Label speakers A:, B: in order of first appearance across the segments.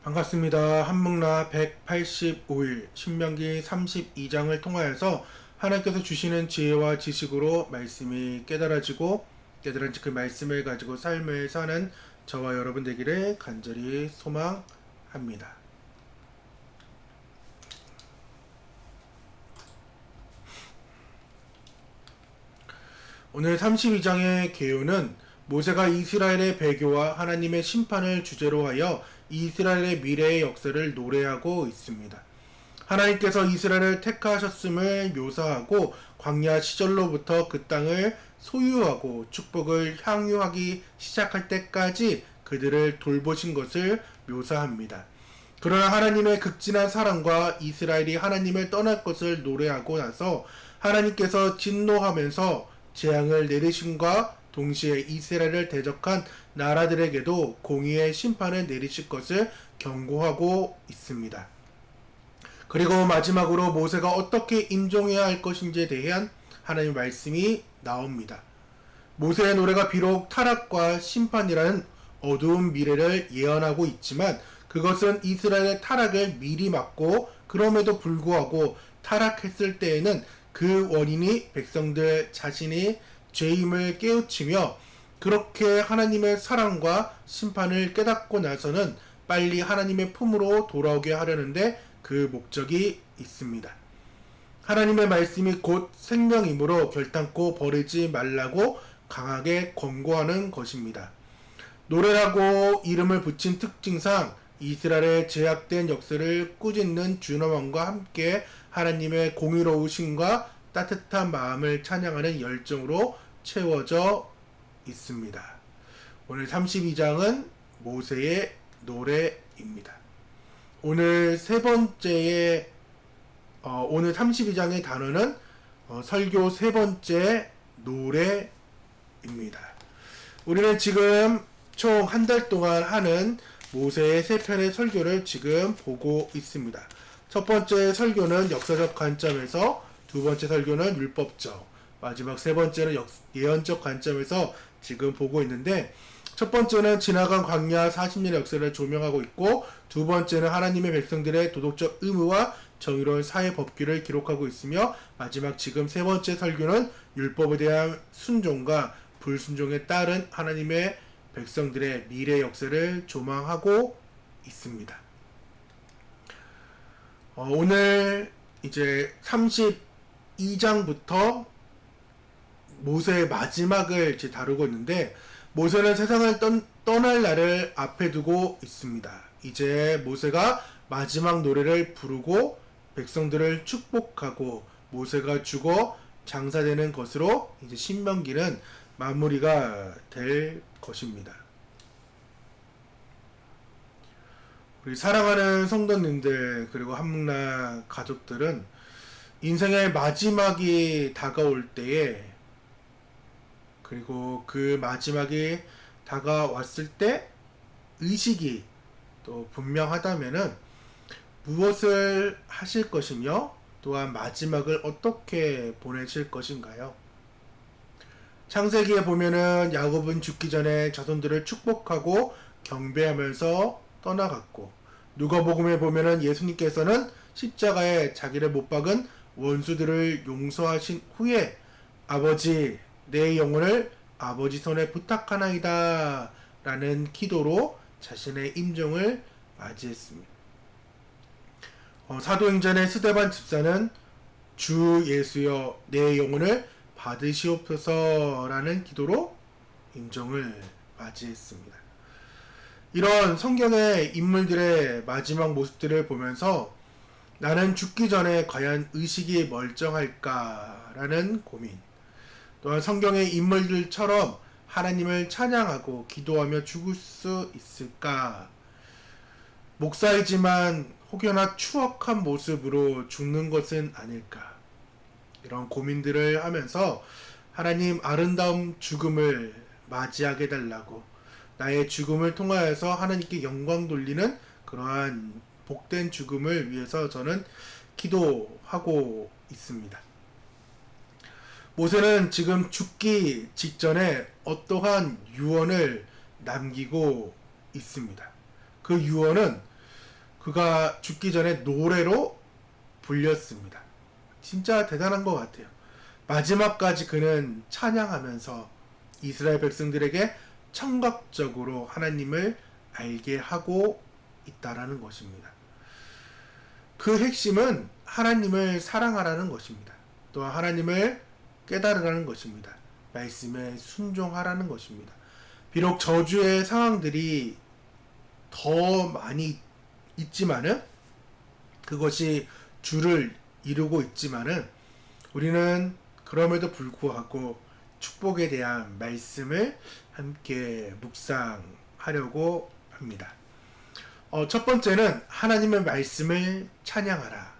A: 반갑습니다. 한묵나 185일 신명기 32장을 통하여서 하나님께서 주시는 지혜와 지식으로 말씀이 깨달아지고 깨달은 그 말씀을 가지고 삶을 사는 저와 여러분 되기를 간절히 소망합니다. 오늘 32장의 개요는 모세가 이스라엘의 배교와 하나님의 심판을 주제로 하여 이스라엘의 미래의 역사를 노래하고 있습니다. 하나님께서 이스라엘을 택하셨음을 묘사하고 광야 시절로부터 그 땅을 소유하고 축복을 향유하기 시작할 때까지 그들을 돌보신 것을 묘사합니다. 그러나 하나님의 극진한 사랑과 이스라엘이 하나님을 떠날 것을 노래하고 나서 하나님께서 진노하면서 재앙을 내리심과 동시에 이스라엘을 대적한 나라들에게도 공의의 심판을 내리실 것을 경고하고 있습니다. 그리고 마지막으로 모세가 어떻게 임종해야 할 것인지에 대한 하나님의 말씀이 나옵니다. 모세의 노래가 비록 타락과 심판이라는 어두운 미래를 예언하고 있지만 그것은 이스라엘의 타락을 미리 막고 그럼에도 불구하고 타락했을 때에는 그 원인이 백성들 자신이 죄임을 깨우치며 그렇게 하나님의 사랑과 심판을 깨닫고 나서는 빨리 하나님의 품으로 돌아오게 하려는데 그 목적이 있습니다. 하나님의 말씀이 곧 생명이므로 결단코 버리지 말라고 강하게 권고하는 것입니다. 노래라고 이름을 붙인 특징상 이스라엘의 제약된 역사를 꾸짖는 준엄함과 함께 하나님의 공의로우심과 따뜻한 마음을 찬양하는 열정으로 채워져 있습니다. 오늘 32장은 모세의 노래입니다. 오늘 세 번째의 오늘 32장의 단어는 설교 세 번째 노래입니다. 우리는 지금 총 한 달 동안 하는 모세의 세 편의 설교를 지금 보고 있습니다. 첫 번째 설교는 역사적 관점에서, 두 번째 설교는 율법적, 마지막 세 번째는 예언적 관점에서 지금 보고 있는데, 첫 번째는 지나간 광야 40년의 역사를 조명하고 있고, 두 번째는 하나님의 백성들의 도덕적 의무와 정의로운 사회 법규를 기록하고 있으며, 마지막 지금 세 번째 설교는 율법에 대한 순종과 불순종에 따른 하나님의 백성들의 미래 역사를 조망하고 있습니다. 오늘 이제 32장부터 모세의 마지막을 이제 다루고 있는데, 모세는 세상을 떠날 날을 앞에 두고 있습니다. 이제 모세가 마지막 노래를 부르고 백성들을 축복하고 모세가 죽어 장사되는 것으로 이제 신명기는 마무리가 될 것입니다. 우리 사랑하는 성도님들 그리고 한묵나 가족들은 인생의 마지막이 다가올 때에, 그리고 그 마지막이 다가왔을 때 의식이 또 분명하다면은 무엇을 하실 것이며 또한 마지막을 어떻게 보내실 것인가요? 창세기에 보면은 야곱은 죽기 전에 자손들을 축복하고 경배하면서 떠나갔고, 누가복음에 보면은 예수님께서는 십자가에 자기를 못 박은 원수들을 용서하신 후에 아버지 내 영혼을 아버지 손에 부탁하나이다 라는 기도로 자신의 임종을 맞이했습니다. 사도행전의 스데반 집사는 주 예수여 내 영혼을 받으시옵소서 라는 기도로 임종을 맞이했습니다. 이런 성경의 인물들의 마지막 모습들을 보면서 나는 죽기 전에 과연 의식이 멀쩡할까 라는 고민, 또한 성경의 인물들처럼 하나님을 찬양하고 기도하며 죽을 수 있을까, 목사이지만 혹여나 추억한 모습으로 죽는 것은 아닐까, 이런 고민들을 하면서 하나님 아름다운 죽음을 맞이하게 달라고, 나의 죽음을 통하여서 하나님께 영광 돌리는 그러한 복된 죽음을 위해서 저는 기도하고 있습니다. 모세는 지금 죽기 직전에 어떠한 유언을 남기고 있습니다. 그 유언은 그가 죽기 전에 노래로 불렸습니다. 진짜 대단한 것 같아요. 마지막까지 그는 찬양하면서 이스라엘 백성들에게 청각적으로 하나님을 알게 하고 있다라는 것입니다. 그 핵심은 하나님을 사랑하라는 것입니다. 또한 하나님을 깨달으라는 것입니다. 말씀에 순종하라는 것입니다. 비록 저주의 상황들이 더 많이 있지만은, 그것이 주를 이루고 있지만은, 우리는 그럼에도 불구하고 축복에 대한 말씀을 함께 묵상하려고 합니다. 첫 번째는 하나님의 말씀을 찬양하라.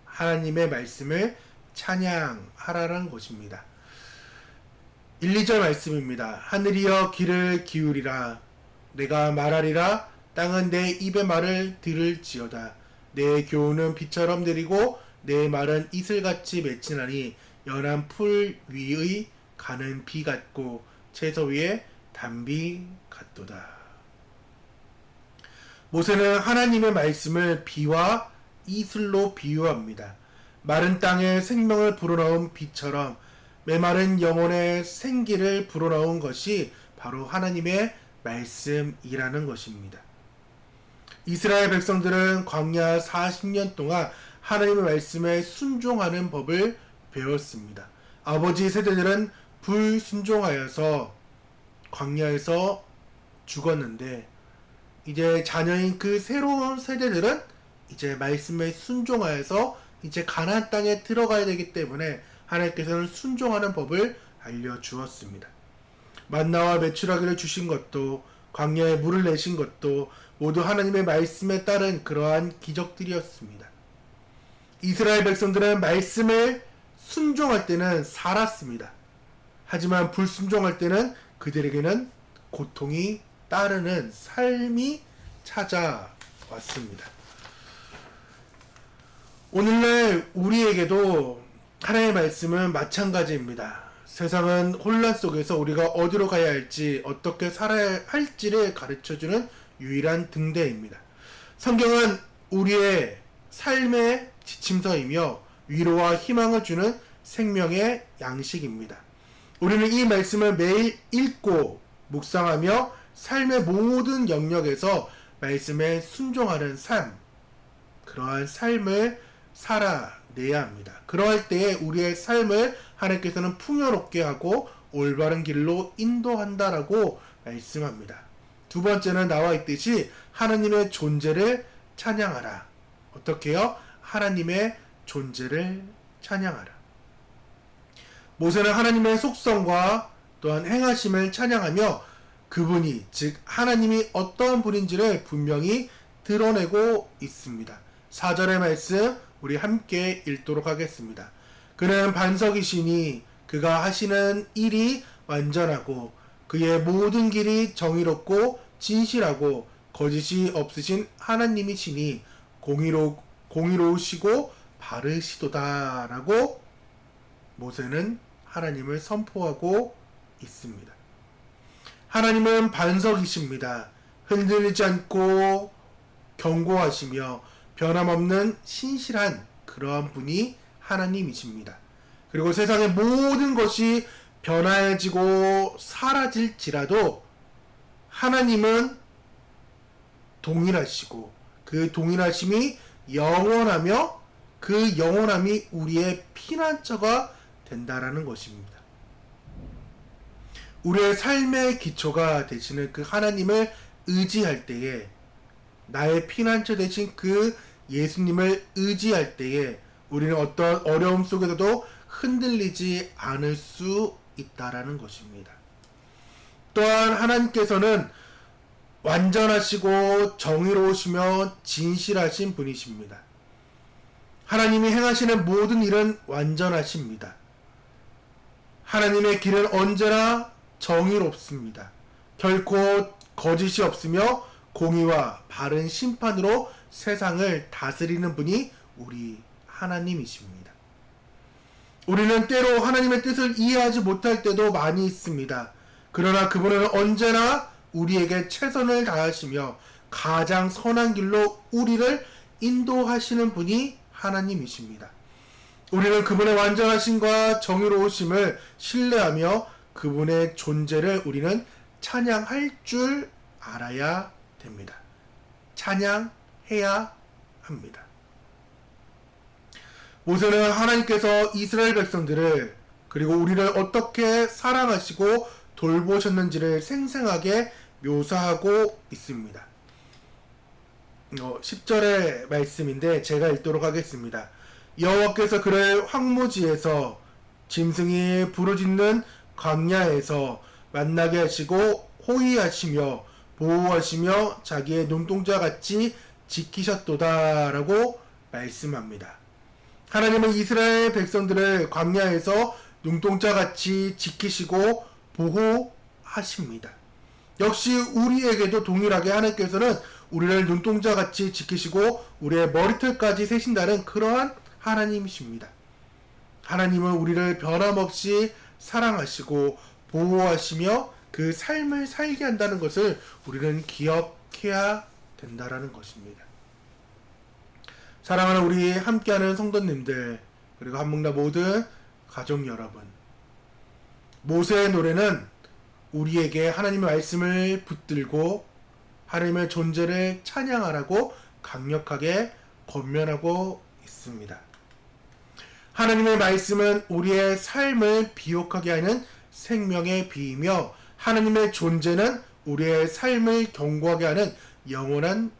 A: 하나님의 말씀을 찬양하라는 것입니다. 1, 2절 말씀입니다. 하늘이여 귀를 기울이라. 내가 말하리라. 땅은 내 입의 말을 들을지어다. 내 교훈은 비처럼 내리고 내 말은 이슬같이 맺히나니 연한 풀 위의 가는 비 같고 채소 위에 단비 같도다. 모세는 하나님의 말씀을 비와 이슬로 비유합니다. 마른 땅에 생명을 불어넣은 비처럼 메마른 영혼의 생기를 불어넣은 것이 바로 하나님의 말씀이라는 것입니다. 이스라엘 백성들은 광야 40년 동안 하나님의 말씀에 순종하는 법을 배웠습니다. 아버지 세대들은 불순종하여서 광야에서 죽었는데, 이제 자녀인 그 새로운 세대들은 이제 말씀에 순종하여서 이제 가나안 땅에 들어가야 되기 때문에 하나님께서는 순종하는 법을 알려주었습니다. 만나와 메추라기를 주신 것도, 광야에 물을 내신 것도 모두 하나님의 말씀에 따른 그러한 기적들이었습니다. 이스라엘 백성들은 말씀을 순종할 때는 살았습니다. 하지만 불순종할 때는 그들에게는 고통이 따르는 삶이 찾아왔습니다. 오늘날 우리에게도 하나님의 말씀은 마찬가지입니다. 세상은 혼란 속에서 우리가 어디로 가야 할지, 어떻게 살아야 할지를 가르쳐주는 유일한 등대입니다. 성경은 우리의 삶의 지침서이며 위로와 희망을 주는 생명의 양식입니다. 우리는 이 말씀을 매일 읽고 묵상하며 삶의 모든 영역에서 말씀에 순종하는 삶, 그러한 삶을 살아내야 합니다. 그러할 때에 우리의 삶을 하나님께서는 풍요롭게 하고 올바른 길로 인도한다라고 말씀합니다. 두 번째는 나와 있듯이 하나님의 존재를 찬양하라. 어떻게요? 하나님의 존재를 찬양하라. 모세는 하나님의 속성과 또한 행하심을 찬양하며 그분이, 즉 하나님이 어떠한 분인지를 분명히 드러내고 있습니다. 4절의 말씀 우리 함께 읽도록 하겠습니다. 그는 반석이시니 그가 하시는 일이 완전하고 그의 모든 길이 정의롭고 진실하고 거짓이 없으신 하나님이시니 공의로우시고 바르시도다 라고 모세는 하나님을 선포하고 있습니다. 하나님은 반석이십니다. 흔들리지 않고 견고하시며 변함없는 신실한 그러한 분이 하나님이십니다. 그리고 세상의 모든 것이 변화해지고 사라질지라도 하나님은 동일하시고 그 동일하심이 영원하며 그 영원함이 우리의 피난처가 된다라는 것입니다. 우리의 삶의 기초가 되시는 그 하나님을 의지할 때에, 나의 피난처 되신 그 예수님을 의지할 때에 우리는 어떤 어려움 속에서도 흔들리지 않을 수 있다라는 것입니다. 또한 하나님께서는 완전하시고 정의로우시며 진실하신 분이십니다. 하나님이 행하시는 모든 일은 완전하십니다. 하나님의 길은 언제나 정의롭습니다. 결코 거짓이 없으며 공의와 바른 심판으로 세상을 다스리는 분이 우리 하나님이십니다. 우리는 때로 하나님의 뜻을 이해하지 못할 때도 많이 있습니다. 그러나 그분은 언제나 우리에게 최선을 다하시며 가장 선한 길로 우리를 인도하시는 분이 하나님이십니다. 우리는 그분의 완전하심과 정의로우심을 신뢰하며 그분의 존재를 우리는 찬양할 줄 알아야 됩니다. 찬양해야 합니다. 모세는 하나님께서 이스라엘 백성들을 그리고 우리를 어떻게 사랑하시고 돌보셨는지를 생생하게 묘사하고 있습니다. 10절의 말씀인데 제가 읽도록 하겠습니다. 여호와께서 그를 황무지에서 짐승이 부르짖는 광야에서 만나게 하시고 호위하시며 보호하시며 자기의 눈동자같이 지키셨도다 라고 말씀합니다. 하나님은 이스라엘 백성들을 광야에서 눈동자같이 지키시고 보호하십니다. 역시 우리에게도 동일하게 하나님께서는 우리를 눈동자같이 지키시고 우리의 머리털까지 세신다는 그러한 하나님이십니다. 하나님은 우리를 변함없이 사랑하시고 보호하시며 그 삶을 살게 한다는 것을 우리는 기억해야 된다라는 것입니다. 사랑하는 우리 함께하는 성도님들 그리고 한목나 모든 가족 여러분, 모세의 노래는 우리에게 하나님의 말씀을 붙들고 하나님의 존재를 찬양하라고 강력하게 권면하고 있습니다. 하나님의 말씀은 우리의 삶을 비옥하게 하는 생명의 비이며 하나님의 존재는 우리의 삶을 견고하게 하는 영원한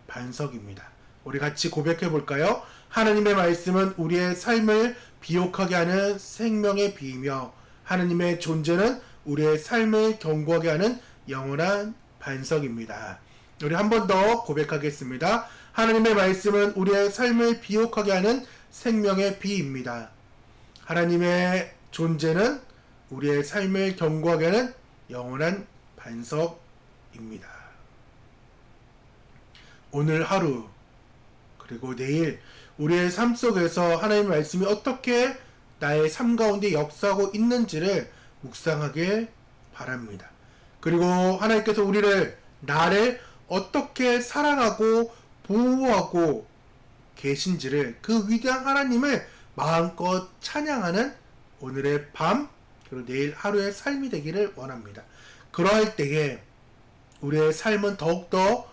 A: 반석입니다. 우리 같이 고백해 볼까요? 하나님의 말씀은 우리의 삶을 비옥하게 하는 생명의 비이며 하나님의 존재는 우리의 삶을 견고하게 하는 영원한 반석입니다. 우리 한 번 더 고백하겠습니다. 하나님의 말씀은 우리의 삶을 비옥하게 하는 생명의 비입니다. 하나님의 존재는 우리의 삶을 견고하게 하는 영원한 반석입니다. 오늘 하루 그리고 내일 우리의 삶 속에서 하나님의 말씀이 어떻게 나의 삶 가운데 역사하고 있는지를 묵상하길 바랍니다. 그리고 하나님께서 나를 어떻게 사랑하고 보호하고 계신지를 그 위대한 하나님을 마음껏 찬양하는 오늘의 밤 그리고 내일 하루의 삶이 되기를 원합니다. 그러할 때에 우리의 삶은 더욱더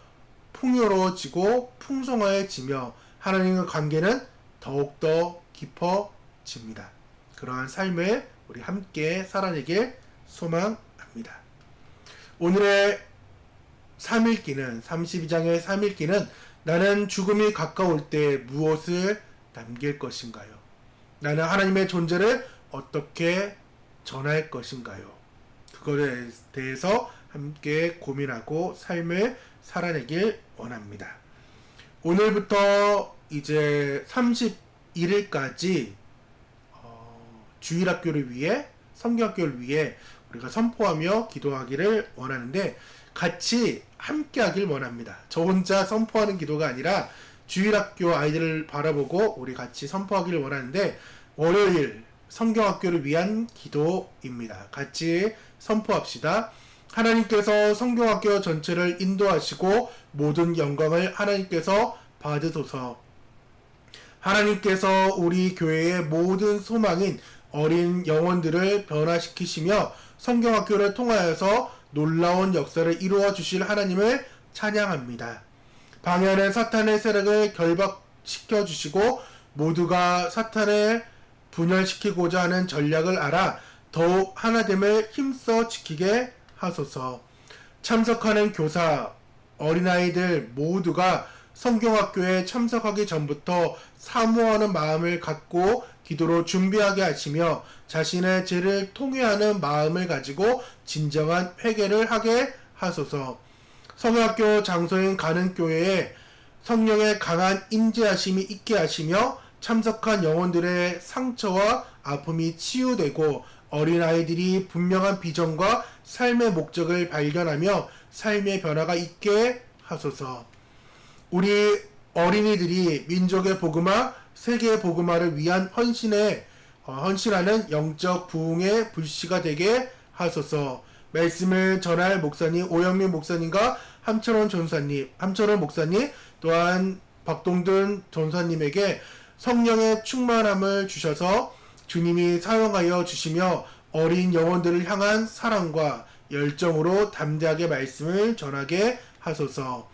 A: 풍요로워지고 풍성해지며 하나님과 관계는 더욱더 깊어집니다. 그러한 삶을 우리 함께 살아내길 소망합니다. 오늘의 3일기는 32장의 3일기는 나는 죽음이 가까울 때 무엇을 남길 것인가요? 나는 하나님의 존재를 어떻게 전할 것인가요? 그것에 대해서 함께 고민하고 삶을 살아내길 원합니다. 오늘부터 이제 31일까지 주일학교를 위해 성경학교를 위해 우리가 선포하며 기도하기를 원하는데 같이 함께 하길 원합니다. 저 혼자 선포하는 기도가 아니라 주일학교 아이들을 바라보고 우리 같이 선포하기를 원하는데 월요일 성경학교를 위한 기도입니다. 같이 선포합시다. 하나님께서 성경학교 전체를 인도하시고 모든 영광을 하나님께서 받으소서. 하나님께서 우리 교회의 모든 소망인 어린 영혼들을 변화시키시며 성경학교를 통하여서 놀라운 역사를 이루어 주실 하나님을 찬양합니다. 방해하는 사탄의 세력을 결박시켜 주시고 모두가 사탄을 분열시키고자 하는 전략을 알아 더욱 하나됨을 힘써 지키게 하소서. 참석하는 교사, 어린아이들 모두가 성경학교에 참석하기 전부터 사모하는 마음을 갖고 기도로 준비하게 하시며 자신의 죄를 통회하는 마음을 가지고 진정한 회개를 하게 하소서. 성경학교 장소인 가는 교회에 성령의 강한 인재하심이 있게 하시며 참석한 영혼들의 상처와 아픔이 치유되고 어린아이들이 분명한 비전과 삶의 목적을 발견하며 삶의 변화가 있게 하소서. 우리 어린이들이 민족의 복음화, 세계의 복음화를 위한 헌신하는 영적 부흥의 불씨가 되게 하소서. 말씀을 전할 목사님 오영민 목사님과 함철원 목사님 또한 박동든 전사님에게 성령의 충만함을 주셔서 주님이 사용하여 주시며 어린 영혼들을 향한 사랑과 열정으로 담대하게 말씀을 전하게 하소서.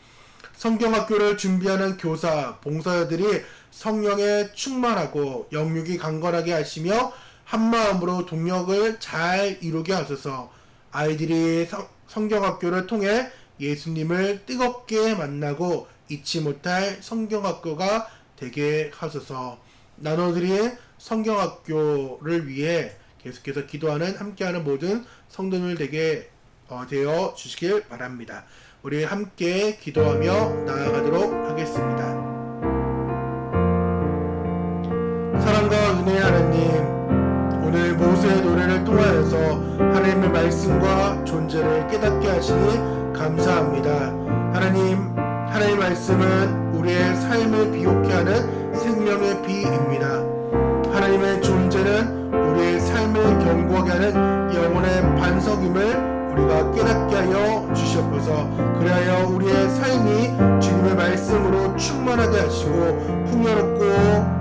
A: 성경학교를 준비하는 교사, 봉사자들이 성령에 충만하고 영육이 강건하게 하시며 한마음으로 동력을 잘 이루게 하소서. 아이들이 성경학교를 통해 예수님을 뜨겁게 만나고 잊지 못할 성경학교가 되게 하소서. 나눠드린 성경학교를 위해 계속해서 기도하는 함께하는 모든 성도들 되게 되어 주시길 바랍니다. 우리 함께 기도하며 나아가도록 하겠습니다. 사랑과 은혜의 하나님, 오늘 모세의 노래를 통하여서 하나님의 말씀과 존재를 깨닫게 하시니 감사합니다. 하나님의 말씀은 우리의 삶을 비옥케 하는 생명의 비입니다. 하나님의 존재는 우리의 삶을 견고하게 하는 영혼의 반석임을 우리가 깨닫게 하여 주시옵소서. 그리하여 우리의 삶이 주님의 말씀으로 충만하게 하시고 풍요롭고